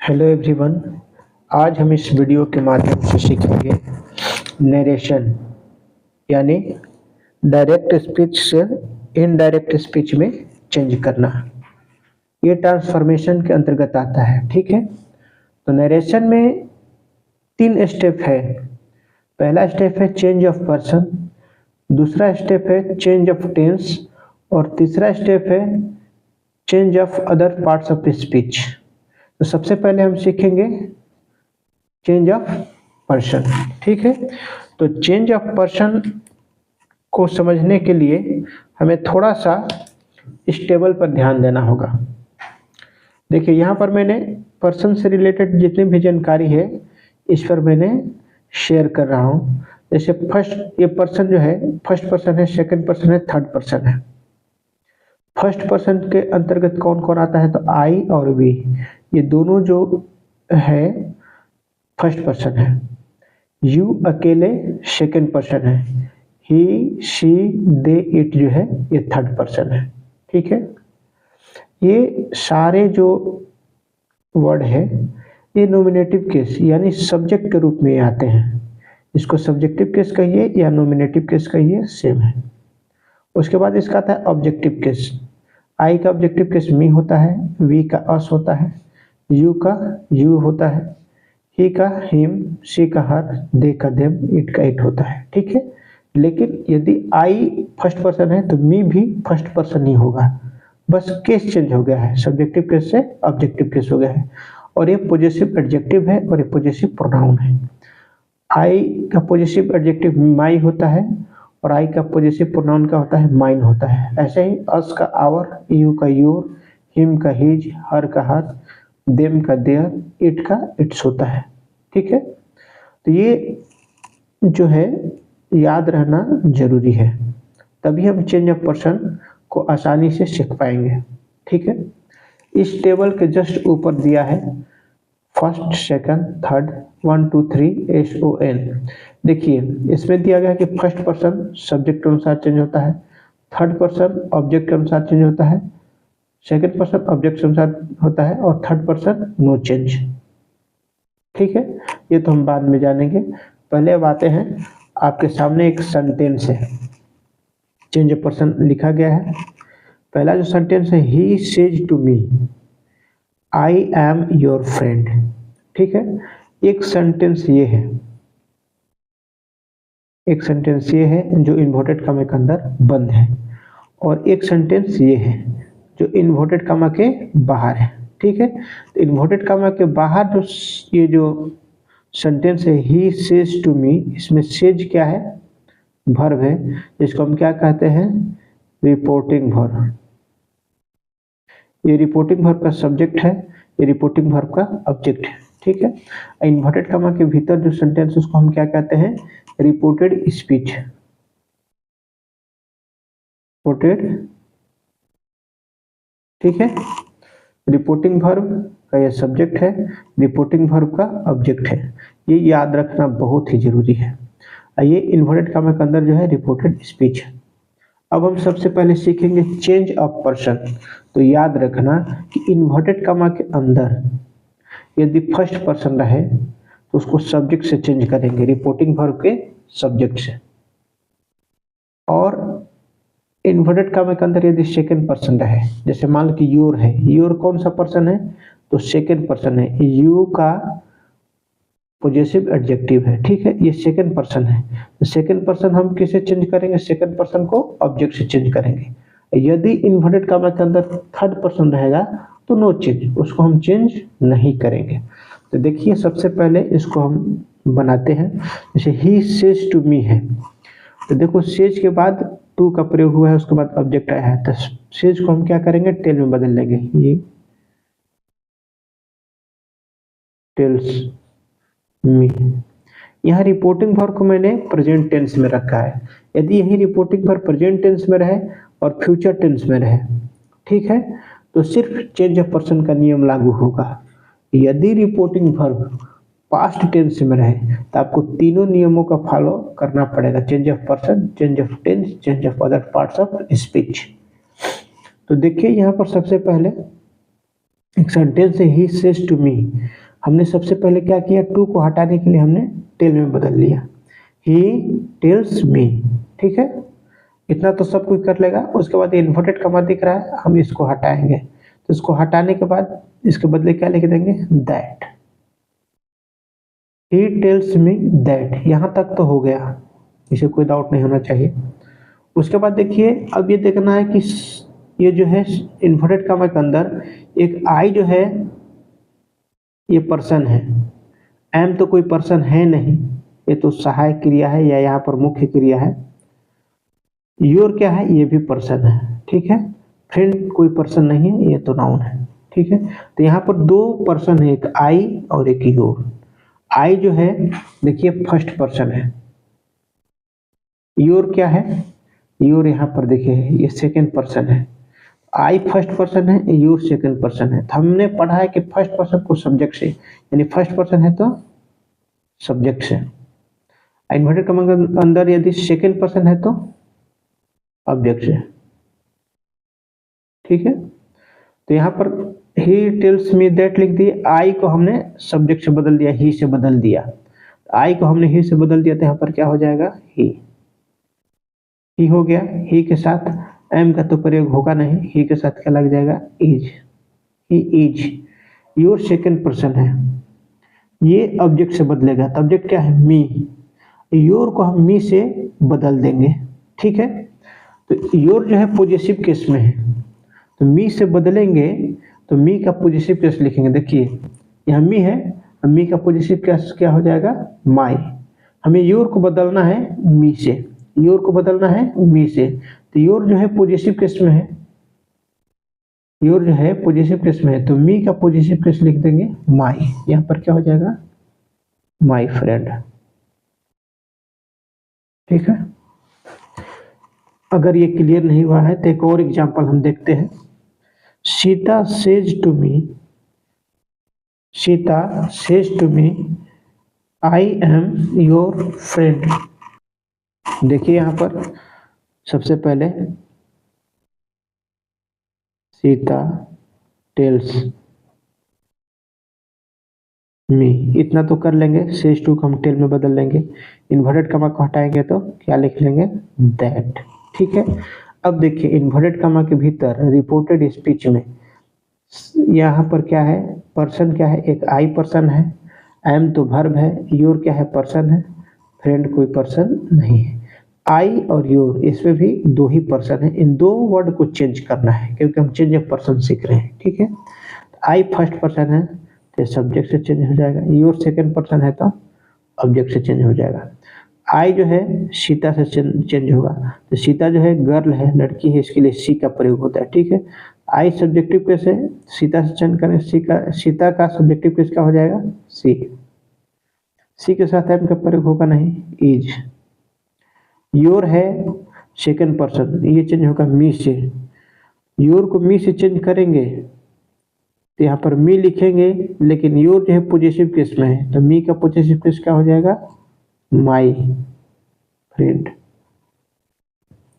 Hello everyone. आज हम इस वीडियो के माध्यम से सीखेंगे नरेशन, यानी डायरेक्ट स्पीच से इनडायरेक्ट स्पीच में चेंज करना। ये ट्रांसफॉर्मेशन के अंतर्गत आता है। ठीक है, तो नरेशन में 3 स्टेप है। पहला स्टेप है चेंज ऑफ पर्सन, दूसरा स्टेप है चेंज ऑफ टेंस और तीसरा स्टेप है change of other parts of speech. तो सबसे पहले हम सीखेंगे चेंज ऑफ पर्सन। ठीक है, तो चेंज ऑफ पर्सन को समझने के लिए हमें थोड़ा सा इस टेबल पर ध्यान देना होगा। देखिए, यहाँ पर मैंने पर्सन से रिलेटेड जितनी भी जानकारी है इस पर मैंने शेयर कर रहा हूँ। जैसे फर्स्ट ये पर्सन जो है फर्स्ट पर्सन है, सेकंड पर्सन है, थर्ड पर्सन है। फर्स्ट पर्सन के अंतर्गत कौन कौन आता है, तो आई और वी, ये दोनों जो है फर्स्ट पर्सन है। यू अकेले सेकंड पर्सन है। ही, शी, दे, इट जो है ये थर्ड पर्सन है। ठीक है, ये सारे जो वर्ड है ये नॉमिनेटिव केस यानी सब्जेक्ट के रूप में आते हैं। इसको सब्जेक्टिव केस कहिए या नॉमिनेटिव केस कहिए, सेम है। उसके बाद इसका आता है ऑब्जेक्टिव केस। आई का ऑब्जेक्टिव केस मी होता है, वी का अस होता है, यू का यू होता है, ही का हिम, शी का हर, दे का देम, इट का इट होता है। ठीक है, लेकिन यदि आई फर्स्ट पर्सन है तो मी भी फर्स्ट पर्सन ही होगा, बस केस चेंज हो गया है, सब्जेक्टिव केस से ऑब्जेक्टिव केस हो गया है। और ये पॉजेसिव एडजेक्टिव है और ये पॉजेसिव प्रोनाउन है। आई का पॉजेसिव एडजेक्टिव माई होता है और आई का पॉजेसिव प्रोनाउन का होता है माइन होता है। ऐसे ही अस का आवर, यू का योर, हिम का हिज, हर का हर, देम का देयर, इट का इट्स होता है। ठीक है, तो ये जो है याद रहना जरूरी है, तभी हम चेंज ऑफ पर्सन को आसानी से सीख पाएंगे। ठीक है, इस टेबल के जस्ट ऊपर दिया है फर्स्ट, सेकंड, थर्ड, 1 2 3 SON। देखिए, इसमें दिया गया है कि फर्स्ट पर्सन सब्जेक्ट के अनुसार चेंज होता है, थर्ड पर्सन ऑब्जेक्ट के अनुसार चेंज होता है, सेकंड पर्सन ऑब्जेक्ट के अनुसार होता है और थर्ड पर्सन नो चेंज। ठीक है, ये तो हम बाद में जानेंगे। पहले अब आते हैं, आपके सामने एक सेंटेंस है, चेंज ऑफ पर्सन लिखा गया है। पहला जो सेंटेंस है, he says to me I am your friend. ठीक है, एक सेंटेंस ये है, एक सेंटेंस ये है जो इन्वर्टेड कॉमा के अंदर बंद है और एक सेंटेंस ये है जो इन्वर्टेड कॉमा के बाहर है। ठीक है, तो इन्वर्टेड कॉमा के बाहर जो ये जो सेंटेंस है ही सेज टू मी, इसमें सेज क्या है, वर्ब है, जिसको हम क्या कहते हैं, रिपोर्टिंग वर्ब। ये रिपोर्टिंग वर्ब का सब्जेक्ट है, ये रिपोर्टिंग वर्ब का ऑब्जेक्ट है। ठीक है, इन्वर्टेड कॉमा के भीतर जो सेंटेंस उसको हम क्या कहते हैं, रिपोर्टेड स्पीच। रिपोर्टेड, ठीक है, रिपोर्टिंग वर्ब का ये सब्जेक्ट है, रिपोर्टिंग वर्ब का ऑब्जेक्ट है। ये याद रखना बहुत ही जरूरी है। ये इन्वर्टेड कॉमा के अंदर जो है रिपोर्टेड स्पीच है। अब हम सबसे पहले सीखेंगे चेंज ऑफ पर्सन। तो याद रखना कि इन्वर्टेड कॉमा के अंदर यदि फर्स्ट पर्सन रहे तो उसको सब्जेक्ट से चेंज करेंगे, रिपोर्टिंग वर्ब के सब्जेक्ट से। और इन्वर्टेड कॉमा के अंदर यदि सेकंड पर्सन रहे, जैसे मान लो कि योर है, योर कौन सा पर्सन है, तो सेकंड पर्सन है, यू का पॉजेसिव एडजेक्टिव है। ठीक है, ये सेकंड पर्सन है, तो सेकंड पर्सन हम किसे चेंज करेंगे, सेकंड पर्सन को ऑब्जेक्ट से चेंज करेंगे। यदि इन्वर्टेड कॉमा के अंदर थर्ड पर्सन रहेगा तो नो चेंज, उसको हम चेंज नहीं करेंगे। तो देखिए, सबसे पहले इसको हम बनाते हैं। जैसे ही सेज टू मी है, तो देखो सेज के बाद टू का प्रयोग हुआ है, उसके बाद ऑब्जेक्ट आया है, तो सेज को हम क्या करेंगे, टेल में बदल लेंगे। ये टेल्स मी। यहाँ रिपोर्टिंग वर्ब को मैंने प्रेजेंट टेंस में रखा है। यदि यही रिपोर्टिंग वर्ब प्रेजेंट टेंस में रहे और फ्यूचर टेंस में रहे, ठीक है, तो सिर्फ चेंज ऑफ पर्सन का नियम लागू होगा। यदि रिपोर्टिंग वर्ब पास्ट टेंस में रहे तो आपको तीनों नियमों का फॉलो करना पड़ेगा, change of person, change of tense, change of other parts of speech. तो देखिए, यहाँ पर सबसे पहले एक सेंटेंस है ही सेज टू मी, हमने सबसे पहले क्या किया, टू को हटाने के लिए हमने टेल में बदल लिया, ही टेल्स मी। ठीक है, इतना तो सब कोई कर लेगा। उसके बाद इन्वर्टेड कॉमा दिख रहा है, हम इसको हटाएंगे, तो इसको हटाने के बाद इसके बदले क्या लिख देंगे, that. He tells me that, यहां तक तो हो गया, इसे कोई डाउट नहीं होना चाहिए। उसके बाद देखिए, अब ये देखना है कि ये जो है इन्वर्टेड कॉमा के अंदर एक आई जो है ये पर्सन है, एम तो कोई पर्सन है नहीं, ये तो सहायक क्रिया है या यहाँ पर मुख्य क्रिया है। योर क्या है, ये भी पर्सन है। ठीक है, फ्रेंड कोई पर्सन नहीं है, ये तो नाउन है। ठीक है, तो यहाँ पर दो पर्सन है, एक आई और एक योर। आई जो है देखिए फर्स्ट पर्सन है, योर क्या है, योर यहाँ पर देखिए ये सेकेंड पर्सन है। आई फर्स्ट पर्सन है, योर सेकेंड पर्सन है। तो हमने पढ़ा है कि फर्स्ट पर्सन को सब्जेक्ट से, यानी फर्स्ट पर्सन है तो सब्जेक्ट से, इन्वर्टेड कॉमा के अंदर यदि सेकेंड पर्सन है तो ऑब्जेक्ट से। ठीक है, तो यहाँ पर ही टेल्स मी दैट लिख दिए, आई को हमने सब्जेक्ट से बदल दिया, ही से बदल दिया। आई को हमने ही से बदल दिया, तो यहाँ पर क्या हो जाएगा, ही हो गया। ही के साथ एम का तो प्रयोग होगा नहीं, ही के साथ क्या लग जाएगा, is. He is your second person है, ये ऑब्जेक्ट से बदलेगा, तो ऑब्जेक्ट क्या है, मी। योर को हम मी से बदल देंगे। ठीक है, तो योर जो है पॉजिटिव केस में है, तो मी से बदलेंगे तो मी का पॉजिटिव केस लिखेंगे। देखिए यहाँ मी है, मी का पॉजिटिव केस क्या हो जाएगा, माई। हमें योर को बदलना है मी से, योर को बदलना है मी से, तो योर जो है पॉजिटिव केस में है, योर जो है पॉजिटिव केस में है, तो मी का पॉजिटिव केस लिख देंगे माई। यहाँ पर क्या हो जाएगा, माई फ्रेंड। ठीक है, अगर ये क्लियर नहीं हुआ है तो एक और एग्जांपल हम देखते हैं। Sita says to me, Sita says to me I am your friend. देखिए यहाँ पर सबसे पहले सीता टेल्स मी, इतना तो कर लेंगे, सेज टू को हम टेल में बदल लेंगे, इन्वर्टेड कॉमा को हटाएंगे तो क्या लिख लेंगे, दैट। ठीक है, अब देखिए इन्वर्टेड कॉमा के भीतर रिपोर्टेड स्पीच में यहाँ पर क्या है, पर्सन क्या है, एक आई पर्सन है, एम तो वर्ब है, योर क्या है, पर्सन है, फ्रेंड कोई पर्सन नहीं है। आई और योर इसमें भी दो ही पर्सन है, इन दो वर्ड को चेंज करना है क्योंकि हम चेंज ऑफ पर्सन सीख रहे हैं। ठीक है, आई फर्स्ट पर्सन है तो सब्जेक्ट से चेंज हो जाएगा, योर सेकंड पर्सन है तो ऑब्जेक्ट से चेंज हो जाएगा। आई जो है सीता से चेंज होगा, तो सीता जो है गर्ल है, लड़की है, इसके लिए सी का प्रयोग होता है। ठीक है, आई सब्जेक्टिव केस है, सीता से चेंज करें, सीता का सब्जेक्टिव केस क्या हो जाएगा, सी। सी के साथ एम का प्रयोग होगा नहीं, इज। योर है सेकंड पर्सन, ये चेंज होगा मी से, योर को मी से चेंज करेंगे तो यहाँ पर मी लिखेंगे, लेकिन योर जो है पॉजिटिव केस में है, तो मी का पॉजिटिव केस क्या हो जाएगा, माई फ्रेंड।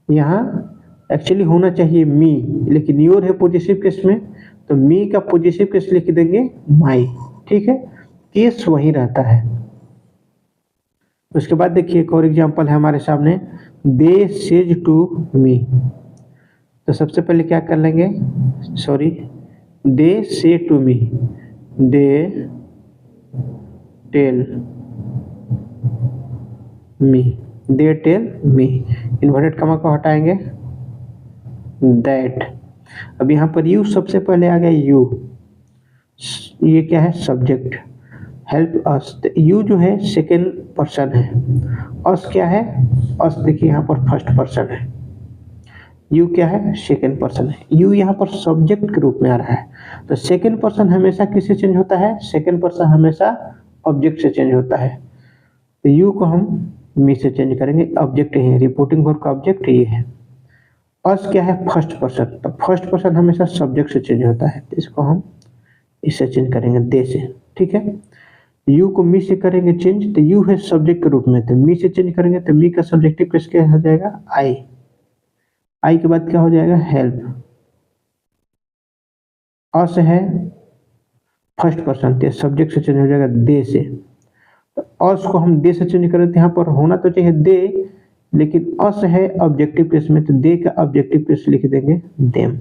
यहाँ एक्चुअली होना चाहिए मी, लेकिन योर है पॉजिटिव केस में, तो मी का पॉजिटिव केस लिख देंगे माई। ठीक है, केस वही रहता है। उसके बाद देखिए एक और एग्जांपल है हमारे सामने, दे सेज टू मी। तो सबसे पहले क्या कर लेंगे, sorry, they say to me, they tell me, they tell me, inverted comma को हटाएंगे, दैट। अब यहाँ पर यू सबसे पहले आ गया, यू, ये क्या है, सब्जेक्ट, हेल्प अस, यू जो है सेकेंड पर्सन है, अस क्या है, अस देखिए यहाँ पर फर्स्ट पर्सन है, यू क्या है, सेकेंड पर्सन है, यू यहाँ पर सब्जेक्ट के रूप में आ रहा है। तो सेकेंड पर्सन हमेशा किससे चेंज होता है, सेकेंड पर्सन हमेशा ऑब्जेक्ट से चेंज होता है, तो यू को हम मी से चेंज करेंगे, ऑब्जेक्ट है, रिपोर्टिंग वर्ब का ऑब्जेक्ट ये है। अस क्या है, फर्स्ट पर्सन, तो फर्स्ट पर्सन हमेशा सब्जेक्ट से चेंज होता है, तो इसको हम इससे चेंज करेंगे, दे से। ठीक है, यू को मी से करेंगे चेंज, तो यू है सब्जेक्ट के रूप में, तो मी से चेंज करेंगे तो मी का सब्जेक्टिव केस क्या हो जाएगा, आई। आई के बाद क्या हो जाएगा, हेल्प। अस है फर्स्ट पर्सन, तो सब्जेक्ट से चेंज हो जाएगा दे से। तो अस को हम दे से चेंज करें तो यहाँ पर होना तो चाहिए दे, लेकिन अस है ऑब्जेक्टिव केस में, तो दे का ऑब्जेक्टिव केस लिख देंगे देम।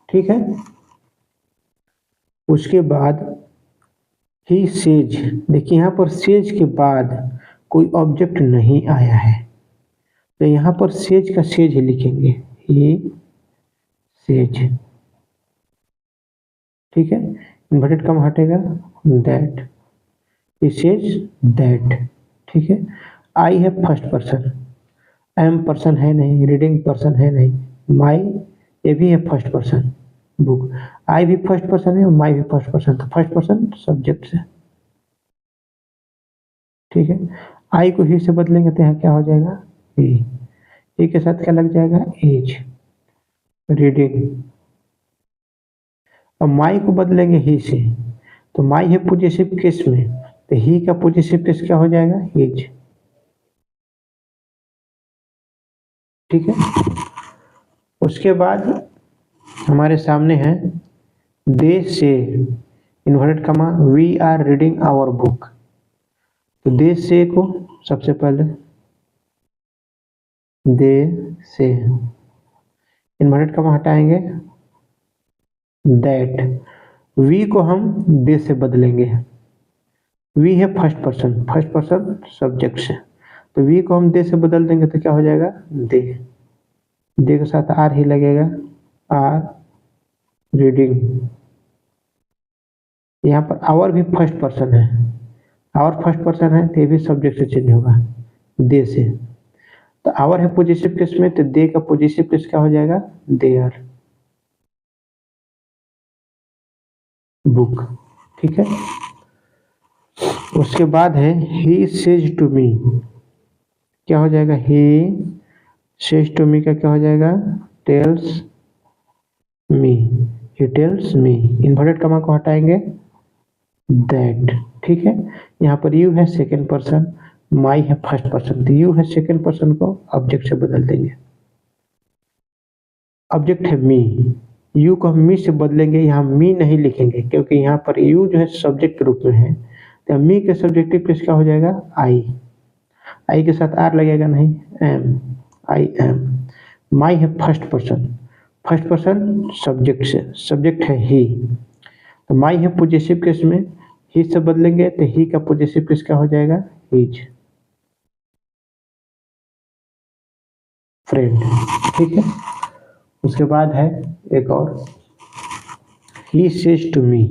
ठीक है, उसके बाद ही सेज, देखिए यहाँ पर सेज के बाद कोई ऑब्जेक्ट नहीं आया है, तो यहाँ पर सेज का सेज ही लिखेंगे, ही सेज। ठीक है, इन्वर्टेड कॉमा हटेगा, दैट, ही सेज दैट। ठीक है, आई है फर्स्ट पर्सन, एम पर्सन है नहीं, रीडिंग पर्सन है नहीं, माई ये भी है फर्स्ट पर्सन, बुक, आई भी फर्स्ट पर्सन है और माई भी फर्स्ट पर्सन, तो फर्स्ट पर्सन सब्जेक्ट से। ठीक है, आई को ही से बदलेंगे तो यहाँ क्या हो जाएगा, ही के साथ क्या लग जाएगा, एज, रीडिंग। अब माई को बदलेंगे ही से, तो माई है पॉजिटिव केस में, तो ही का पॉजिटिव केस क्या हो जाएगा, एज। ठीक है, उसके बाद हमारे सामने है दे say inverted comma we are reading our book, तो दे से को सबसे पहले दे से इन्वर्टेड कमा हटाएंगे, दैट, वी को हम दे से बदलेंगे, वी है फर्स्ट पर्सन सब्जेक्ट से, तो वी को हम दे से बदल देंगे तो क्या हो जाएगा, दे, दे के साथ आर ही लगेगा, आर रीडिंग। यहाँ पर आवर भी फर्स्ट पर्सन है, आवर फर्स्ट पर्सन है तो ये भी सब्जेक्ट से चेंज होगा, दे से। तो आवर है पॉजिटिव केस में, तो दे का पॉजिटिव केस क्या हो जाएगा, देयर बुक। ठीक है, उसके बाद है ही सेज टू मी, क्या हो जाएगा, ही सेज टू मी का क्या हो जाएगा, टेल्स मी, ही टेल्स मी, इन्वर्टेड कॉमा को हटाएंगे, दैट। ठीक है, यहाँ पर यू है सेकेंड पर्सन, माई है फर्स्ट पर्सन, तो यू है सेकेंड पर्सन को ऑब्जेक्ट से बदल देंगे, ऑब्जेक्ट है मी, यू को हम मी से बदलेंगे, यहाँ मी नहीं लिखेंगे क्योंकि यहाँ पर यू जो है सब्जेक्ट के रूप में है, तो मी के सब्जेक्टिव केस क्या हो जाएगा, आई, आई के साथ आर लगेगा नहीं, एम, आई एम। माई है फर्स्ट पर्सन सब्जेक्ट से, सब्जेक्ट है ही, तो माई है पॉजिटिव केस में, ही से बदलेंगे तो ही का पॉजिटिव केस क्या हो जाएगा, हिज फ्रेंड। ठीक है, उसके बाद है एक और, ही सेज टू मी,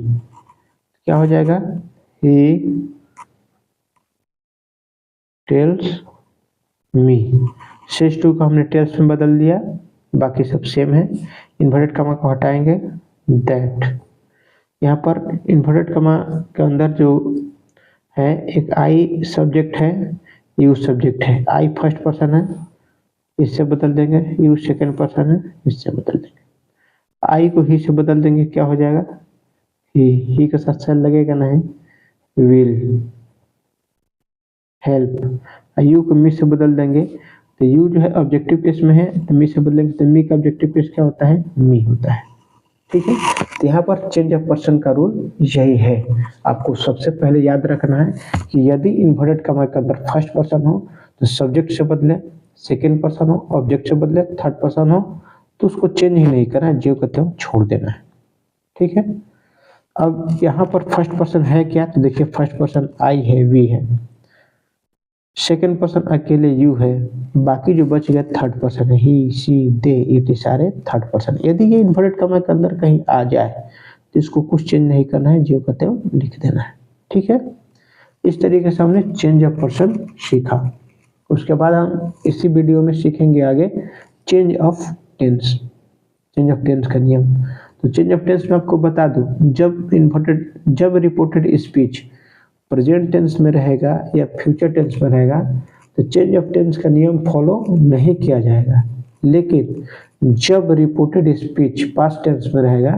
क्या हो जाएगा, he tells me, says to को हमने टेल्स में बदल दिया, बाकी सब सेम है। इन्वर्टेड कॉमा को हटाएंगे, दैट, यहाँ पर इन्वर्टेड कॉमा के अंदर जो है एक आई सब्जेक्ट है, यू सब्जेक्ट है, आई फर्स्ट पर्सन है, इससे बदल देंगे, यू सेकेंड पर्सन है, इससे बदल देंगे, आई को ही से बदल देंगे, क्या हो जाएगा, ही के साथ सेल लगेगा नहीं, विल हेल्प, यू को मी से बदल देंगे, तो यू जो है ऑब्जेक्टिव केस में है, तो मी से बदलेंगे तो मी का ऑब्जेक्टिव केस क्या होता है, मी होता है। ठीक है, तो यहाँ पर चेंज ऑफ पर्सन का रूल यही है, आपको सबसे पहले याद रखना है कि यदि इन्वर्टेड कॉमा के अंदर फर्स्ट पर्सन हो तो सब्जेक्ट से बदले, सेकेंड पर्सन हो ऑब्जेक्ट से बदले, थर्ड पर्सन हो तो उसको चेंज ही नहीं करना है, जो कहते हो छोड़ देना है। ठीक है, अब यहाँ पर फर्स्ट पर्सन है क्या, तो देखिए फर्स्ट पर्सन आई है, वी है, सेकेंड पर्सन अकेले यू है, बाकी जो बच गया थर्ड पर्सन है, ही सी दे इट, सारे थर्ड पर्सन। यदि ये इन्वर्टेड कॉमा के अंदर कहीं आ जाए तो इसको कुछ चेंज नहीं करना है, जो कहते हो लिख देना है। ठीक है, इस तरीके से हमने चेंज ऑफ पर्सन सीखा। उसके बाद हम इसी वीडियो में सीखेंगे आगे change of tense, change of tense का नियम। तो चेंज ऑफ टेंस में आपको बता दूं, जब रिपोर्टेड स्पीच प्रेजेंट टेंस में रहेगा या फ्यूचर टेंस में रहेगा तो चेंज ऑफ टेंस का नियम फॉलो नहीं किया जाएगा, लेकिन जब रिपोर्टेड स्पीच पास्ट टेंस में रहेगा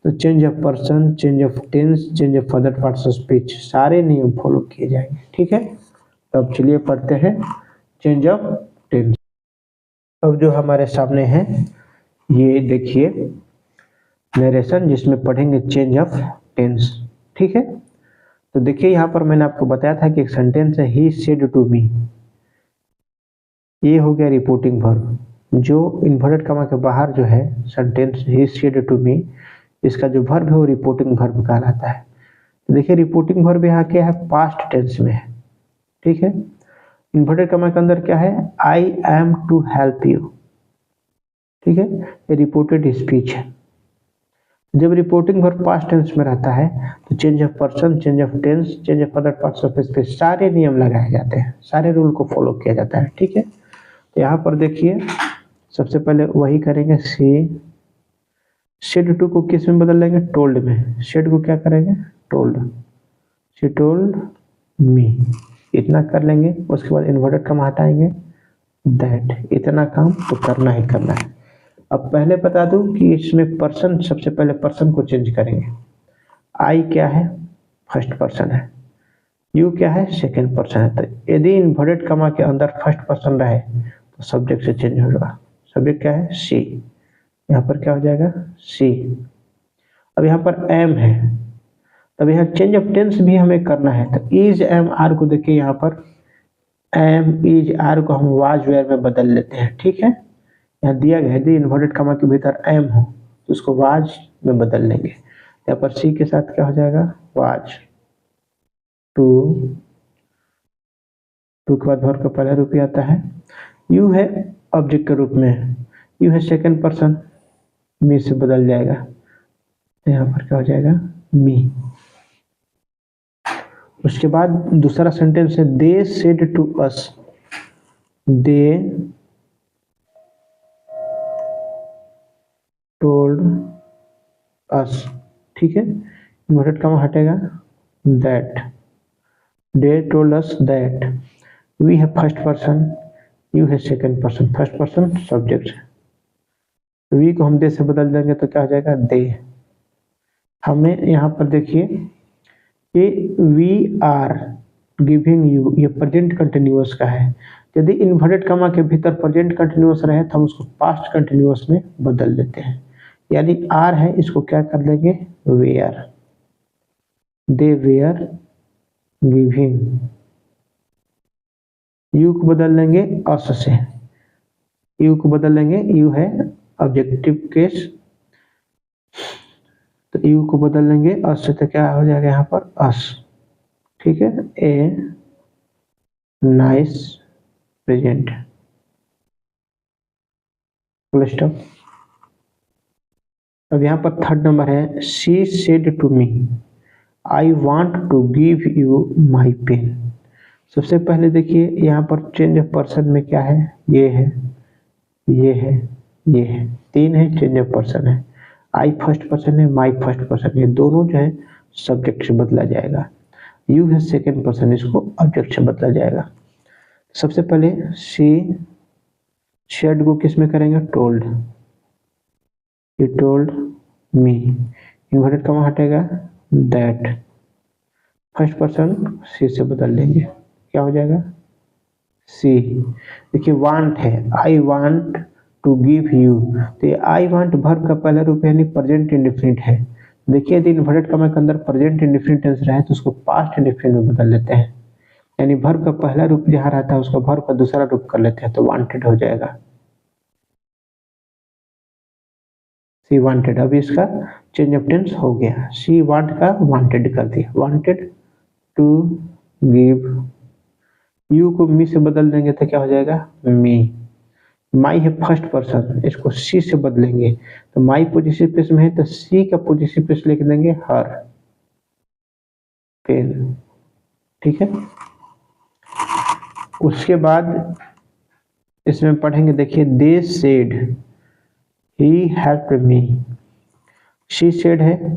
तो change of person, change of tense, change of other parts of speech सारे नियम फॉलो किए जाएंगे। ठीक है, तो अब चलिए पढ़ते हैं चेंज ऑफ टेंस। अब जो हमारे सामने है ये देखिए, नरेशन जिसमें पढ़ेंगे चेंज ऑफ टेंस। ठीक है, तो देखिए यहाँ पर मैंने आपको बताया था कि एक सेंटेंस है ही सेड टू मी, ये हो गया रिपोर्टिंग वर्ब। जो इन्वर्टेड कॉमा के बाहर जो है sentence he said to me, इसका जो वर्ब है वो रिपोर्टिंग वर्ब कहलाता है। तो देखिए रिपोर्टिंग वर्ब यहाँ क्या है, पास्ट टेंस में है। ठीक है, इन्वर्टेड कॉमा के अंदर क्या है, I am to help you. ठीक है, ये रिपोर्टेड स्पीच है। जब रिपोर्टिंग वर्ब पास्ट टेंस में रहता है तो change of person, change of tense, change of other parts of speech, सारे नियम लगाए जाते हैं, सारे रूल को फॉलो किया जाता है। ठीक है, तो यहाँ पर देखिए सबसे पहले वही करेंगे, सी सेड टू को किस में बदल लेंगे, टोल्ड में। सेड को क्या करेंगे, टोल्ड, शी टोल्ड मी, इतना कर लेंगे। उसके बाद इन्वर्टेड कॉमा हटाएंगे, दैट, इतना काम तो करना ही करना है। अब पहले बता दूं कि इसमें पर्सन, सबसे पहले पर्सन को चेंज करेंगे। आई क्या है, फर्स्ट पर्सन है, यू क्या है, सेकंड पर्सन है। तो यदि इन्वर्टेड कॉमा के अंदर फर्स्ट पर्सन रहे तो सब्जेक्ट से चेंज होगा। सब्जेक्ट क्या है, सी, यहाँ पर क्या हो जाएगा, सी। अब यहाँ पर एम है, तब यहाँ चेंज ऑफ टेंस भी हमें करना है। तो इज एम आर को देखिए, यहाँ पर एम इज आर को हम वाज वेयर में बदल लेते हैं। ठीक है, यहाँ दिया गया है यदि इन्वर्टेड कॉमा के भीतर एम हो तो उसको वाज में बदल लेंगे। यहाँ पर सी के साथ क्या हो जाएगा, वाज, टू, टू के बाद वर्ब का पहला रूप आता है। यू है ऑब्जेक्ट के रूप में, यू है सेकंड पर्सन, मी से बदल जाएगा। तो यहाँ पर क्या हो जाएगा, मी। उसके बाद दूसरा सेंटेंस है, they said to us, they told us. ठीक है, इन्वर्टेड कॉमा हटेगा, that, they told us that. We है फर्स्ट पर्सन, यू है second person, first person subject, we को हम दे से बदल देंगे तो क्या हो जाएगा, दे। हमें यहाँ पर देखिए ये वी आर गिविंग यू, ये प्रेजेंट कंटिन्यूअस का है। यदि इन्वर्टेड कॉमा के भीतर प्रेजेंट कंटिन्यूअस रहे तो हम उसको पास्ट कंटिन्यूअस में बदल देते हैं। यानी आर है, इसको क्या कर देंगे, were, they were giving. You को बदल लेंगे अस से, यू को बदल लेंगे, यू है ऑब्जेक्टिव केस, तो यू को बदल लेंगे अस से, तो क्या हो जाएगा यहाँ पर, अस। ठीक है, a nice present, full stop. अब यहाँ पर थर्ड नंबर है, she said to me I want to give you my pen. सबसे पहले देखिए यहाँ पर चेंज ऑफ पर्सन में क्या है, ये है, ये है, ये है, तीन है चेंज ऑफ पर्सन है। आई फर्स्ट पर्सन है, माई फर्स्ट पर्सन, ये दोनों जो है सब्जेक्ट से बदला जाएगा। यू है सेकंड पर्सन, इसको ऑब्जेक्ट से बदला जाएगा। सबसे पहले सी शेड को किस में करेंगे, told, he told me, inverted comma हटेगा, दैट, फर्स्ट पर्सन सी से बदल लेंगे, क्या हो जाएगा, सी। देखिए वांट है, I want to give you, तो ये आई वांट वर्ब का पहला रूप है, यानी प्रेजेंट इंडेफिनिट है। देखिए यदि इन्वर्टेड कॉमा के अंदर प्रेजेंट इंडेफिनिट टेंस रहे तो उसको पास्ट इंडेफिनिट में बदल लेते हैं। यानी वर्ब का पहला रूप जहाँ रहता है उसका वर्ब का दूसरा रूप कर लेते हैं, तो वांटेड हो जाएगा, सी वांटेड। अब इसका चेंज ऑफ टेंस हो गया, सी वांट का वांटेड कर दिया, वांटेड टू गिव। यू को मी से बदल देंगे तो क्या हो जाएगा, मी। माई है फर्स्ट पर्सन, इसको सी से बदलेंगे तो माई पॉजिटिव प्लेस में है तो सी का पॉजिटिव प्लेस लिख देंगे हर पेन। ठीक है, उसके बाद इसमें पढ़ेंगे, देखिए they said he helped me, she said है,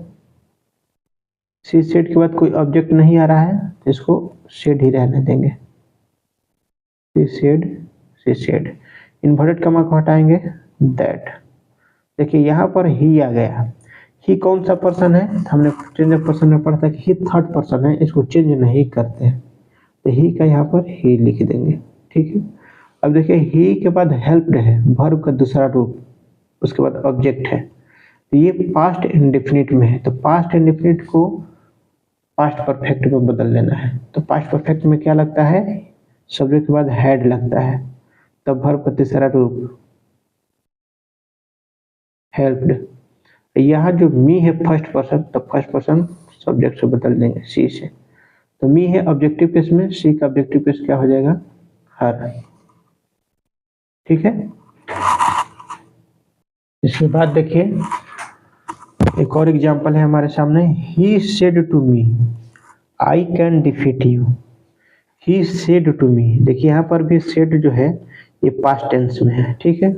सी सेड के बाद कोई ऑब्जेक्ट नहीं आ रहा है तो इसको सेड ही रहने देंगे, she said, she said. Inverted comma को हटाएंगे, दैट। देखिए यहाँ पर ही आ गया, ही कौन सा पर्सन है, हमने चेंज ऑफ पर्सन में पढ़ा था कि ही थर्ड पर्सन है, इसको चेंज नहीं करते हैं तो ही का यहाँ पर ही लिख देंगे। ठीक है, अब देखिए ही के बाद हेल्प्ड है, वर्ब का दूसरा रूप, उसके बाद ऑब्जेक्ट है, तो ये पास्ट इंडेफिनिट में है, तो पास्ट इंडेफिनिट को पास्ट परफेक्ट में बदल लेना है। तो पास्ट परफेक्ट में क्या लगता है, सब्जेक्ट के बाद हैड लगता है, तब वर्ब का तीसरा रूप हेल्प्ड। यहाँ जो मी है फर्स्ट पर्सन, तो फर्स्ट पर्सन सब्जेक्ट से बदल देंगे सी से। तो मी है ऑब्जेक्टिव केस में, सी का ऑब्जेक्टिव केस क्या हो जाएगा, हर। ठीक है। इसके बाद देखिए एक और एग्जांपल है हमारे सामने, he said to me I can defeat you. He said to me, देखिए यहाँ पर भी सेड जो है ये पास्ट टेंस में है। ठीक है,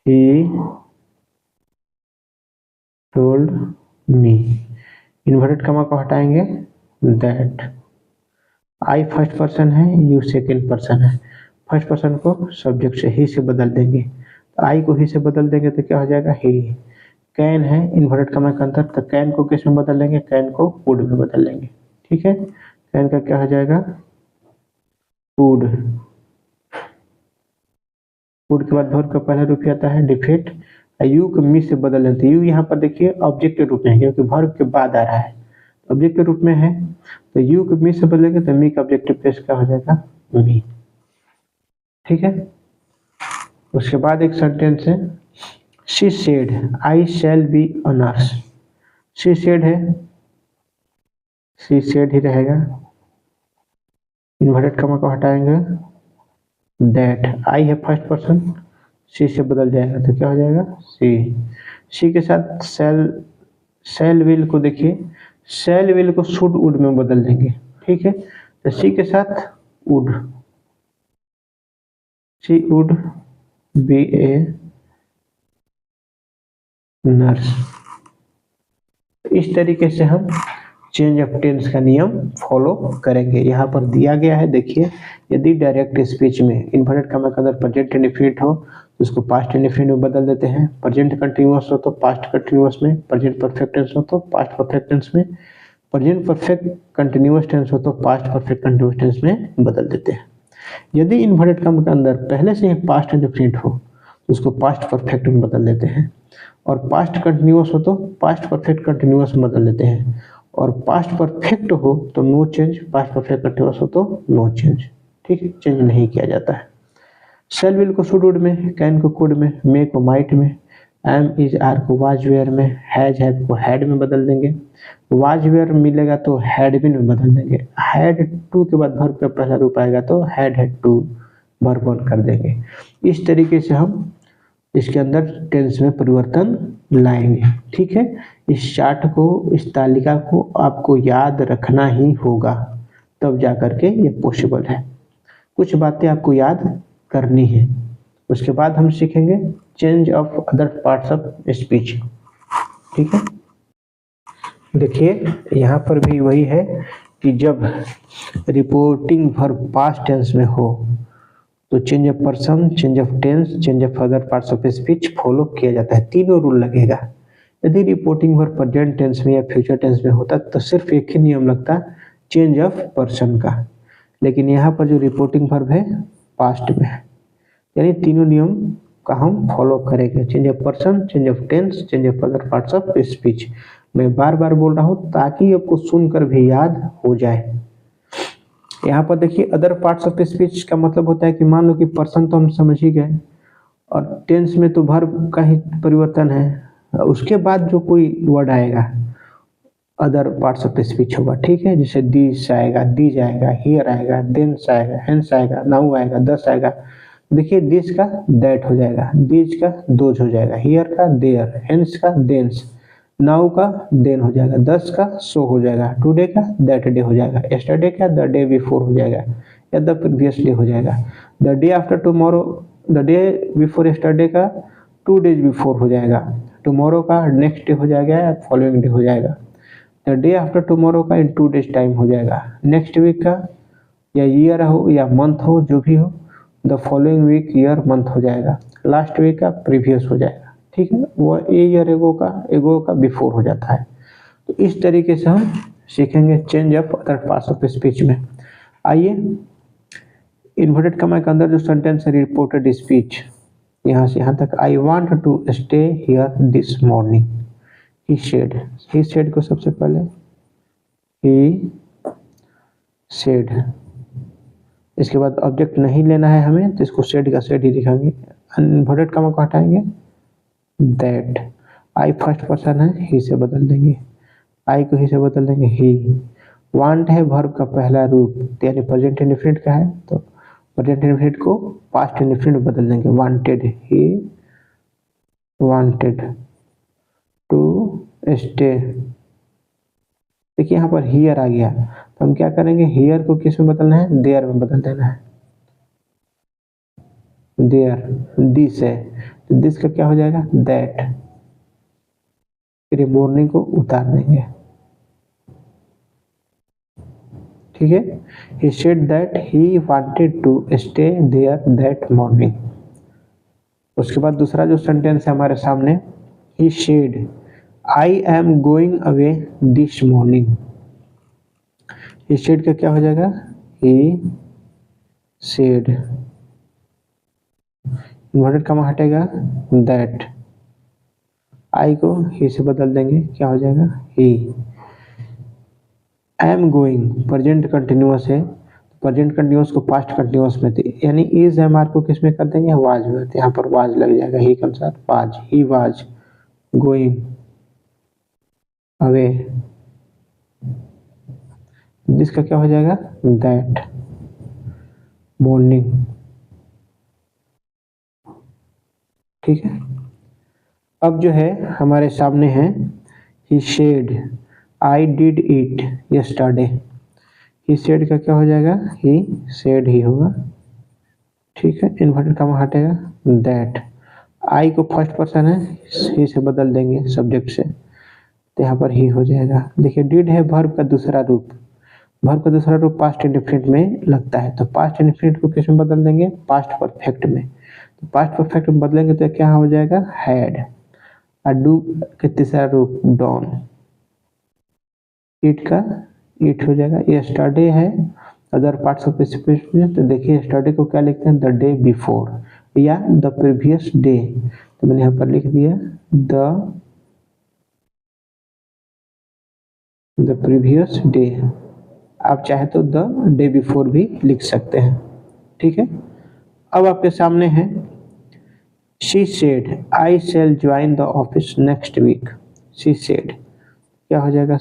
he told me, inverted comma को हटाएंगे, दैट। आई फर्स्ट पर्सन है, यू सेकंड पर्सन है, फर्स्ट पर्सन को सब्जेक्ट से ही से बदल देंगे, तो आई को ही से बदल देंगे तो क्या हो जाएगा, ही। कैन है इन्वर्टेड कॉमा का अंतर, तो कैन को किस में बदल लेंगे, कैन को वुड में बदल लेंगे। ठीक है, कैन का क्या हो जाएगा, वुड। वुड के बाद वर्ब का पहला रूप आता है डिफीट, यू को मी से बदल लेते, यू यहाँ पर देखिए ऑब्जेक्ट के रूप में है क्योंकि वर्ब के बाद आ रहा है, ऑब्जेक्ट के रूप में है, तो यू को मी से बदलेंगे तो मी का ऑब्जेक्टिव प्लेस क्या हो जाएगा, मी। ठीक है, उसके बाद एक सेंटेंस है, she said I shall be a nurse. She said है, शी सेड ही रहेगा, इन्वर्टेड कॉमा को हटाएंगे, दैट। आई है फर्स्ट पर्सन, सी से बदल जाएगा तो क्या हो जाएगा, सी। सी के साथ सेल, सेल विल को देखिए, सेल विल को शुड वुड में बदल देंगे। ठीक है, तो सी के साथ would, she would be a nurse. इस तरीके से हम चेंज ऑफ टेंस का नियम फॉलो करेंगे। यहाँ पर दिया गया है, देखिए यदि डायरेक्ट स्पीच में इन्वर्टेड कॉमा के अंदर प्रेजेंट इंडेफिनिट हो तो उसको पास्ट इंडेफिनिट में बदल देते हैं, प्रेजेंट कंटिन्यूअस हो तो पास्ट कंटिन्यूअस में, प्रेजेंट परफेक्ट टेंस हो तो पास्ट परफेक्ट टेंस में, प्रेजेंट परफेक्ट कंटिन्यूअस टेंस हो तो पास्ट परफेक्ट कंटिन्यूअस टेंस में बदल देते हैं। यदि इन्वर्टेड कॉमा के अंदर पहले से ही पास्ट इंडेफिनिट हो तो उसको पास्ट परफेक्ट में बदल देते हैं, और पास्ट कंटिन्यूअस हो तो पास्ट परफेक्ट कंटिन्यूअस में बदल देते हैं, और पास्ट परफेक्ट हो तो no change, past perfect continuous हो तो नो चेंज। ठीक है, चेंज नहीं किया जाता है। सेल विल को शुड वुड में, कैन को कुड में, मे को माइट में, एम इज आर को वाज वेयर में, हैज हैव को हैड में बदल देंगे, वाज वेयर मिलेगा तो हैड बिन में बदल देंगे, हैड टू के बाद वर्ब का पहला रूप आएगा तो हैड टू वर्ब ऑन कर देंगे। इस तरीके से हम इसके अंदर टेंस में परिवर्तन लाएंगे। ठीक है, इस चार्ट को, इस तालिका को आपको याद रखना ही होगा, तब जा करके ये पॉसिबल है। कुछ बातें आपको याद करनी है, उसके बाद हम सीखेंगे change of other parts of speech. ठीक है, देखिए यहाँ पर भी वही है कि जब रिपोर्टिंग वर्ब पास्ट टेंस में हो तो change of person, change of tense, change of other parts of speech follow किया जाता है, तीनों रूल लगेगा। यदि रिपोर्टिंग वर्ब प्रेजेंट टेंस में या फ्यूचर टेंस में होता तो सिर्फ एक ही नियम लगता, चेंज ऑफ पर्सन का, लेकिन यहाँ पर जो रिपोर्टिंग वर्ब है पास्ट में है, यानी तीनों नियम का हम फॉलो करेंगे, change of person, change of tense, change of other parts of speech. मैं बार बार बोल रहा हूँ ताकि आपको सुनकर भी याद हो जाए। यहाँ पर देखिए अदर पार्ट्स ऑफ स्पीच का मतलब होता है कि मान लो कि पर्सन तो हम समझ ही गए, और टेंस में तो वर्ब का ही परिवर्तन है, उसके बाद जो कोई वर्ड आएगा अदर पार्ट्स ऑफ स्पीच होगा। ठीक है, जैसे दिस आएगा, दीज आएगा, हियर आएगा, देंस आएगा, हेंस आएगा, नाउ आएगा, दस आएगा। देखिए दिस का दैट हो जाएगा, दीज का दोज हो जाएगा, हियर का देयर, हेंस का देंस, नाउ का देन हो जाएगा, दस का सो हो जाएगा, टुडे का दैट डे हो जाएगा, यस्टरडे का द डे बिफोर हो जाएगा या द प्रीवियस डे हो जाएगा, the day after tomorrow, the day before yesterday का 2 डेज बिफोर हो जाएगा, टुमारो का नेक्स्ट डे हो जाएगा या फॉलोइंग डे हो जाएगा, द डे आफ्टर टुमारो का इन 2 डेज टाइम हो जाएगा, नेक्स्ट वीक का या ईयर हो या मंथ हो जो भी हो, the following week year month हो जाएगा, लास्ट वीक का प्रीवियस हो जाएगा। ठीक है, वो ईयर एगो का बिफोर हो जाता है। तो इस तरीके से हम सीखेंगे change of other parts of speech में। आइए इन्वर्टेड कॉमा के अंदर जो सेंटेंस है रिपोर्टेड स्पीच, यहाँ से यहाँ तक, I want to stay here this morning, he said को सबसे पहले ही सेड, इसके बाद ऑब्जेक्ट नहीं लेना है हमें तो इसको सेड का सेड ही लिखेंगे, इन्वर्टेड कॉमा को हटाएंगे, दैट, आई फर्स्ट पर्सन है, ही से बदल देंगे, आई को ही से बदल देंगे ही, वांट है वर्ब का पहला रूप यानी प्रेजेंट इंडेफिनिट का है तो प्रेजेंट इंडेफिनिट को पास्ट इंडेफिनिट बदल देंगे, wanted, he wanted to stay. देखिए यहाँ पर हियर आ गया तो हम क्या करेंगे, हियर को किस में बदलना है, देयर में बदल देना है, देयर, दिस है तो दिस का क्या हो जाएगा, दैट, फिर मॉर्निंग को उतार देंगे, ठीक है। he said that he wanted to stay there that morning। उसके बाद दूसरा जो सेंटेंस है हमारे सामने, he said I am going away this morning। he said का क्या हो जाएगा, he said, इन्वर्टेड कॉमा हटेगा, that, I को he से बदल देंगे, क्या हो जाएगा, he, I am going present continuous है, प्रेजेंट कंटिन्यूअस को पास्ट कंटिन्यूअस में थे यानी इज एम आर को किस में कर देंगे, वाज में, यहाँ पर वाज लग जाएगा, ही के अनुसार was, he was going away, जिसका क्या हो जाएगा, दैट मॉर्निंग, ठीक है। अब जो है हमारे सामने है, he said, I did it yesterday, he said का क्या हो जाएगा, ही सेड ही होगा, ठीक है, इन्वर्टेड कॉमा हटेगा, दैट, आई को फर्स्ट पर्सन है, ही से बदल देंगे सब्जेक्ट से तो यहाँ पर ही हो जाएगा। देखिए डिड है वर्ब का दूसरा रूप, वर्ब का दूसरा रूप पास्ट इंडेफिनिट में लगता है तो पास्ट इंडेफिनिट को किस में बदल देंगे, पास्ट परफेक्ट में, तो पास्ट परफेक्ट में बदलेंगे तो क्या हो जाएगा, हैड, डू के तीसरा रूप डॉन, इट का इट हो जाएगा, यस्टरडे है अदर पार्ट्स ऑफ स्पीच तो देखिए यस्टरडे को क्या लिखते हैं, द डे बिफोर या द प्रीवियस डे, तो मैंने यहाँ पर लिख दिया द प्रीवियस डे, आप चाहे तो द डे बिफोर भी लिख सकते हैं, ठीक है। अब आपके सामने है, she said I shall join the office next week, she said क्या हो जाएगा,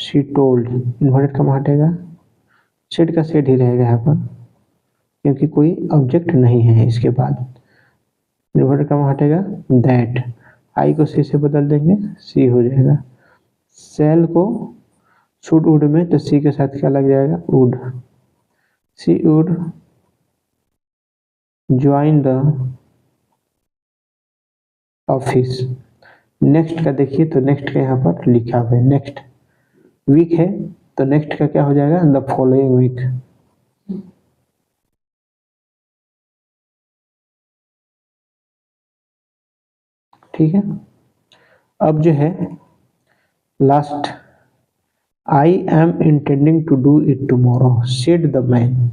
शी टोल्ड, इन्वर्टेड कॉमा हटेगा, सेड का सेड ही रहेगा यहाँ पर क्योंकि कोई ऑब्जेक्ट नहीं है इसके बाद, इन्वर्टेड कॉमा हटेगा, दैट, आई को सी से बदल देंगे, सी हो जाएगा, सेल को शुड वुड में तो सी के साथ क्या लग जाएगा, would, she would join the office, next का देखिए तो नेक्स्ट का यहाँ पर लिखा हुआ है, नेक्स्ट वीक है तो नेक्स्ट का क्या हो जाएगा, द फॉलोइंग वीक, ठीक है। अब जो है last, I am intending to do it tomorrow, said the man,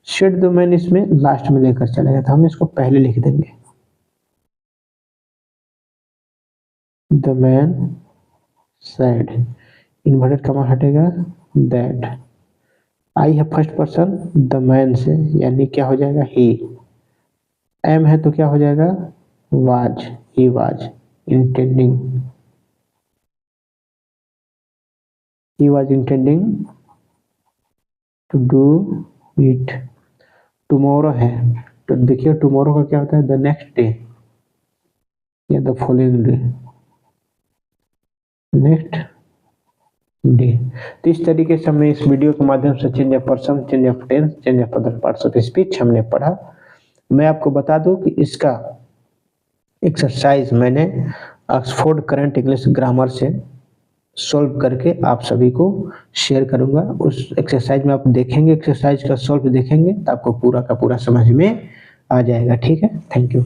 said the man इसमें लास्ट में लेकर चलेगा तो हम इसको पहले लिख देंगे, the man said, inverted comma हटेगा, दैट, आई है फर्स्ट पर्सन द मैन से यानी क्या हो जाएगा, ही, एम है तो क्या हो जाएगा, was, he was intending, he was intending to do it, tomorrow है तो देखिए tomorrow का क्या होता है, the next day या the following day, next day. तो इस तरीके से हमने इस वीडियो के माध्यम से change of person, change of tense, change of other parts of speech हमने पढ़ा। मैं आपको बता दूं कि इसका एक्सरसाइज मैंने ऑक्सफोर्ड करंट इंग्लिश ग्रामर से सॉल्व करके आप सभी को शेयर करूंगा। उस एक्सरसाइज में आप देखेंगे, एक्सरसाइज का सॉल्व देखेंगे तो आपको पूरा का पूरा समझ में आ जाएगा। ठीक है, थैंक यू।